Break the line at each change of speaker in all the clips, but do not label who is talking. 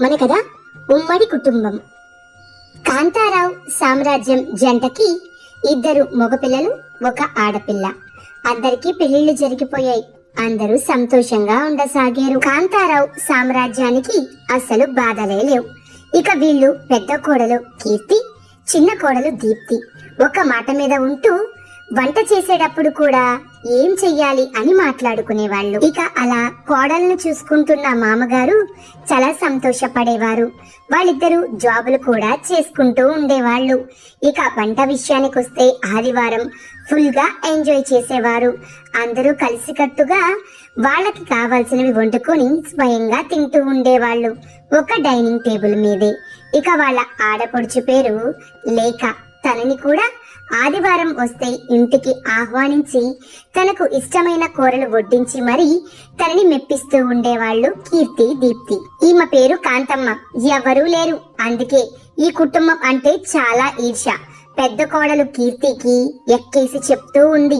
మన కథ ఉమ్మడి కుటుంబం. కాంతారావు సామ్రాజ్యం జంటకి 2 మగపిల్లలు, 1 ఆడపిల్ల. అందరికీ పెళ్లిళ్లు జరిగిపోయాయి. అందరూ సంతోషంగా ఉండసాగారు. కాంతారావు సామ్రాజ్యానికి అసలు బాధలే లేవు. ఇక వీళ్ళు పెద్ద కోడలు కీర్తి, చిన్న కోడలు దీప్తి ఒక మాట మీద ఉంటూ వంట చేసేటప్పుడు కూడా ఏం చెయ్యాలి అని మాట్లాడుకునేవాళ్ళు. ఇక అలా కోడలను చూసుకుంటున్న మామగారు చాలా సంతోషపడేవారు. వాళ్ళిద్దరూ జాబులు కూడా చేసుకుంటూ ఉండేవాళ్ళు. ఇక వంట విషయానికి వస్తే ఆదివారం ఫుల్ గా ఎంజాయ్ చేసేవారు. అందరూ కలిసికట్టుగా వాళ్ళకి కావాల్సినవి వండుకొని స్వయంగా తింటూ ఉండేవాళ్ళు ఒక డైనింగ్ టేబుల్ మీదే. ఇక వాళ్ళ ఆడపడుచు పేరు లేఖ. తనని కూడా ఆదివారం వస్తే ఇంటికి ఆహ్వానించి తనకు ఇష్టమైన కూరలు వడ్డించి మరీ తనని మెప్పిస్తూ ఉండేవాళ్ళు కీర్తి, దీప్తి. ఈమె పేరు కాంతమ్మ. ఎవరూ లేరు, అందుకే ఈ కుటుంబం అంటే చాలా ఈర్ష్య. పెద్ద కోడలు కీర్తికి ఎక్కేసి చెప్తూ ఉంది.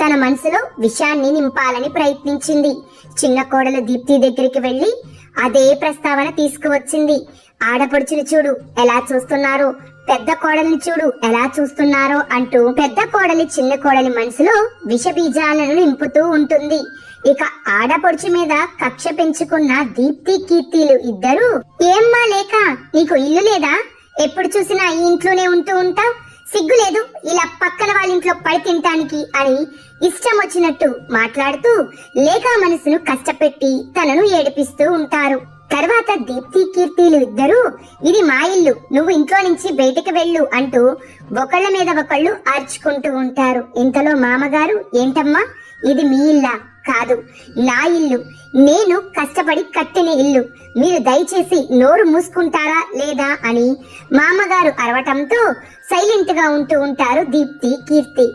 తన మనసులో విషయాన్ని నింపాలని ప్రయత్నించింది. చిన్న కోడలు దీప్తి దగ్గరికి వెళ్లి అదే ప్రస్తావన తీసుకువచ్చింది. ఆడపడుచుని చూడు ఎలా చూస్తున్నారో, పెద్ద కోడల్ని చూడు ఎలా చూస్తున్నారో అంటూ పెద్ద కోడలి చిన్న కోడలి మనసులో విష బీజాలను నింపుతూ ఉంటుంది. ఇక ఆడపడుచు మీద కక్ష పెంచుకున్న దీప్తి, కీర్తిలు ఇద్దరు, ఏమ్మా లేక నీకు ఇల్లు లేదా? ఎప్పుడు చూసినా ఈ ఇంట్లోనే ఉంటూ ఉంటావు, సిగ్గు లేదు ఇలా పక్కన వాళ్ళ ఇంట్లో పడి తినటానికి అని ఇష్టం వచ్చినట్టు మాట్లాడుతూ లేఖ మనసును కష్టపెట్టి తనను ఏడిపిస్తూ ఉంటారు. తర్వాత దీప్తి, కీర్తిలు ఇద్దరు, ఇది మా ఇల్లు, నువ్వు ఇంట్లో నుంచి బయటికి వెళ్ళు అంటూ ఒకళ్ళ మీద ఒకళ్ళు ఆర్చుకుంటూ ఉంటారు. ఇంతలో మామగారు, ఏంటమ్మా ఇది మీ ఇల్లా? కాదు, నా ఇల్లు, నేను కష్టపడి కట్టిన ఇల్లు, మీరు దయచేసి నోరు మూసుకుంటారా లేదా అని మామగారు అరవటంతో సైలెంట్ గా ఉంటూ ఉంటారు దీప్తి, కీర్తి.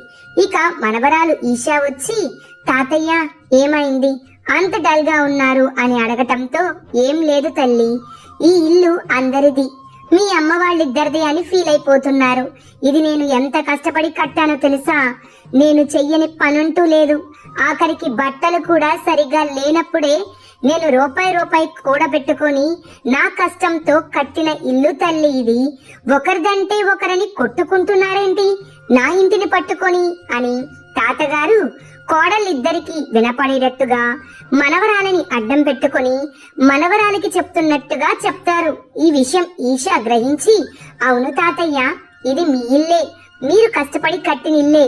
ఇక మనవరాలు ఈషా వచ్చి, తాతయ్య ఏమైంది అంత డల్ గా ఉన్నారు అని అడగటంతో, ఏం లేదు తల్లి, ఈ ఇల్లు అందరిది, మీ అమ్మ వాళ్ళిద్దరిది అని ఫీల్ అయిపోతున్నారు. ఇది నేను ఎంత కష్టపడి కట్టానో తెలుసా? నేను చెయ్యని పనుంటూ లేదు. ఆఖరికి బట్టలు కూడా సరిగా లేనప్పుడే నేను రూపాయి కూడబెట్టుకొని నా కష్టంతో కట్టిన ఇల్లు తల్లి ఇది. ఒకరిదంటే ఒకరని కొట్టుకుంటున్నారేంటి నా ఇంటిని పట్టుకొని అని తాతగారు కోడలిద్దరికి వినపడేటట్టుగా మనవరాలని అడ్డం పెట్టుకొని మనవరాలికి చెప్తున్నట్టుగా చెప్తారు. ఈ విషయం ఈషా గ్రహించి, అవును తాతయ్య, ఇది మీ ఇల్లే, మీరు కష్టపడి కట్టిన ఇల్లే.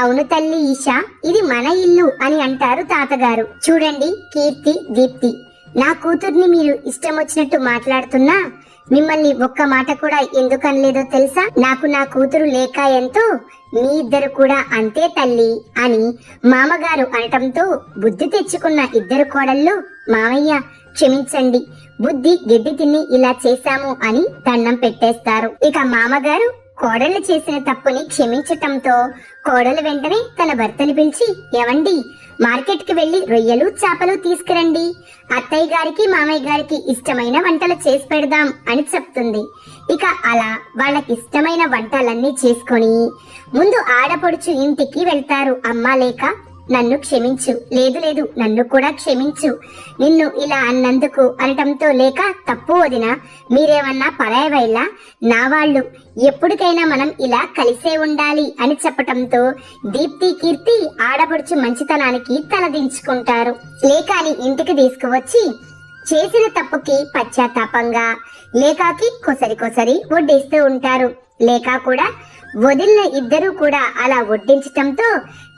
అవును తల్లి ఈషా, ఇది మన ఇల్లు అని అంటారు తాతగారు. చూడండి కీర్తి, దీప్తి, నా కూతుర్ని మీరు ఇష్టం వచ్చినట్టు మాట్లాడుతున్నా మిమ్మల్ని ఒక్క మాట కూడా ఎందుకు అనలేదో తెలుసా? నాకు నా కూతురు లేక ఎంతో, మీ ఇద్దరు కూడా అంతే తల్లి అని మామగారు అనటంతో బుద్ధి తెచ్చుకున్న ఇద్దరు కోడళ్ళు, మామయ్య క్షమించండి, బుద్ధి గడ్డి తిని ఇలా చేశాము అని దండం పెట్టేస్తారు. ఇక మామగారు కోడళ్ళు చేసిన తప్పుని క్షమించటంతో కోడలు వెంటనే తన భర్తని పిలిచి, ఏవండి మార్కెట్ కి వెళ్లి రొయ్యలు, చేపలు తీసుకురండి, అత్తయ్య గారికి మామయ్య గారికి ఇష్టమైన వంటలు చేసి పెడదాం అని చెప్తుంది. ఇక అలా వాళ్ళకి ఇష్టమైన వంటలన్నీ చేసుకొని ముందు ఆడపడుచు ఇంటికి వెళ్తారు. అమ్మా లేక, నన్ను క్షమించు, లేదు లేదు నన్ను కూడా క్షమించు, నిన్ను ఇలా అన్నందుకు అనటంతో లేక, తప్పు వదినా, మీరేమన్నా పరాయవైళ్ళ, నా వాళ్ళు, ఎప్పటికైనా మనం ఇలా కలిసే ఉండాలి అని చెప్పటంతో దీప్తి, కీర్తి ఆడపడుచు మంచితనానికి తలదించుకుంటారు. లేకాని ఇంటికి తీసుకువచ్చి చేసిన తప్పుకి పశ్చాత్తాపంగా లేఖకి కొసరి వడ్డిస్తూ ఉంటారు. లేఖ కూడా వదిలిన ఇద్దరు కూడా అలా వడ్డించటంతో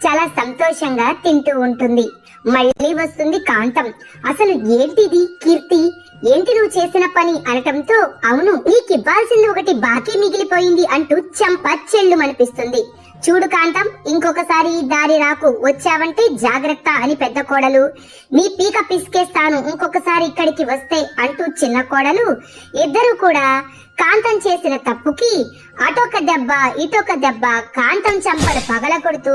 చాలా సంతోషంగా తింటూ ఉంటుంది. మళ్ళీ వస్తుంది కాంతం. అసలు ఏంటిది కీర్తి, ఏంటి నువ్వు చేసిన పని అనటంతో, అవును నీకివ్వాల్సింది ఒకటి బాకీ మిగిలిపోయింది అంటూ చెంప చెల్లుమనిపిస్తుంది. చూడు కాంతం, ఇంకొకసారి దారి రాకు, వచ్చావంటే జాగ్రత్త అని పెద్ద కోడలు, నీ పీక పిసికేస్తాను ఇంకొకసారి ఇక్కడికి వస్తే అంటూ చిన్న కోడలు ఇద్దరు కూడా కాంతం చేసిన తప్పుకి అటొక దెబ్బ ఇటొక దెబ్బ కాంతం చంపలు పగల కొడుతూ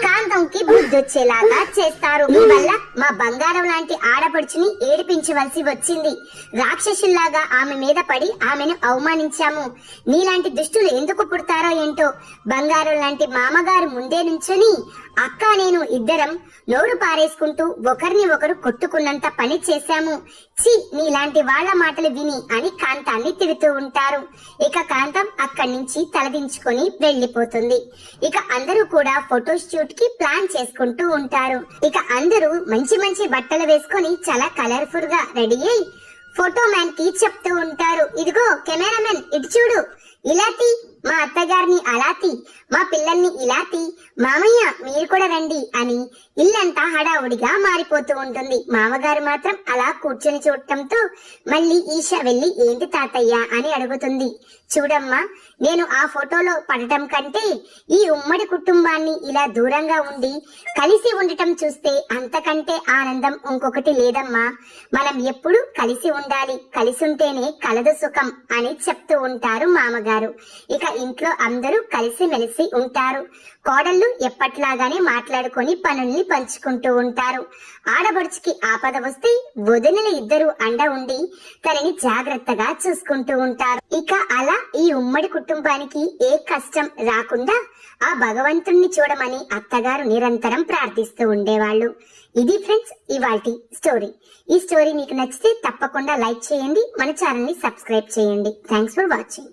కాంతంకి బుద్ధొచ్చేలాగా చేస్తారు. ఈ వల్ల మా బంగారం లాంటి ఆడపడుచుని ఏడిపించవలసి వచ్చింది. రాక్షసుల్లాగా ఆమె మీద పడి ఆమెను అవమానించాము. నీలాంటి దుష్టులు ఎందుకు పుడతారో ఏంటో, బంగారం లాంటి మామగారు ముందే నుంచుని అక్క నేను ఇద్దరం నోరు పారేసుకుంటూ ఒకరిని ఒకరు కొట్టుకున్నంత పని చేశాము. నీలాంటి వాళ్ళ మాటలు విని అని కాంతాన్ని తిడుతూ ఉంటారు. ఇక కాంతం అక్కడి నుంచి తలదించుకొని వెళ్లిపోతుంది. ఇక అందరూ కూడా ఫోటో షూట్ కి ప్లాన్ చేసుకుంటూ ఉంటారు. ఇక అందరూ మంచి మంచి బట్టలు వేసుకొని చాలా కలర్ఫుల్ గా రెడీ అయి ఫోటో మ్యాన్ కి చెప్తూ ఉంటారు, ఇదిగో కెమెరామెన్ ఇటు చూడు, ఇలా తీ, మా అత్తగారిని అలా తీ, మా పిల్లల్ని ఇలా తీ, మామయ్య మీరు కూడా రండి అని ఇల్లంతా హడావుడిగా మారిపోతూ ఉంటుంది. మామగారు మాత్రం అలా కూర్చొని చూడటంతో మళ్ళీ ఈష వెళ్లి ఏంటి తాతయ్య అని అడుగుతుంది. చూడమ్మా, నేను ఆ ఫోటోలో పడటం కంటే ఈ ఉమ్మడి కుటుంబాన్ని ఇలా దూరంగా ఉండి కలిసి ఉండటం చూస్తే అంతకంటే ఆనందం ఇంకొకటి లేదమ్మా. మనం ఎప్పుడు కలిసి ఉండాలి, కలిసి ఉంటేనే కలదు సుఖం అని చెప్తూ ఉంటారు మామగారు. ఇక ఇంట్లో అందరూ కలిసి మెలిసి ఉంటారు. కోడళ్ళు ఎప్పట్లాగానే మాట్లాడుకొని పనుల్ని పంచుకుంటూ ఉంటారు. ఆడబడుచుకి ఆపద వస్తే వదినలు ఇద్దరు అండ ఉండి తనని జాగ్రత్తగా చూసుకుంటూ ఉంటారు. ఇక అలా ఈ ఉమ్మడి కుటుంబానికి ఏ కష్టం రాకుండా ఆ భగవంతుణ్ణి చూడమని అత్తగారు నిరంతరం ప్రార్థిస్తూ ఉండేవాళ్ళు. ఇది ఫ్రెండ్స్ ఇవాల్టి స్టోరీ. ఈ స్టోరీ మీకు నచ్చితే తప్పకుండా లైక్ చేయండి, మన ఛానల్ ని సబ్స్క్రైబ్ చేయండి. Thanks for watching.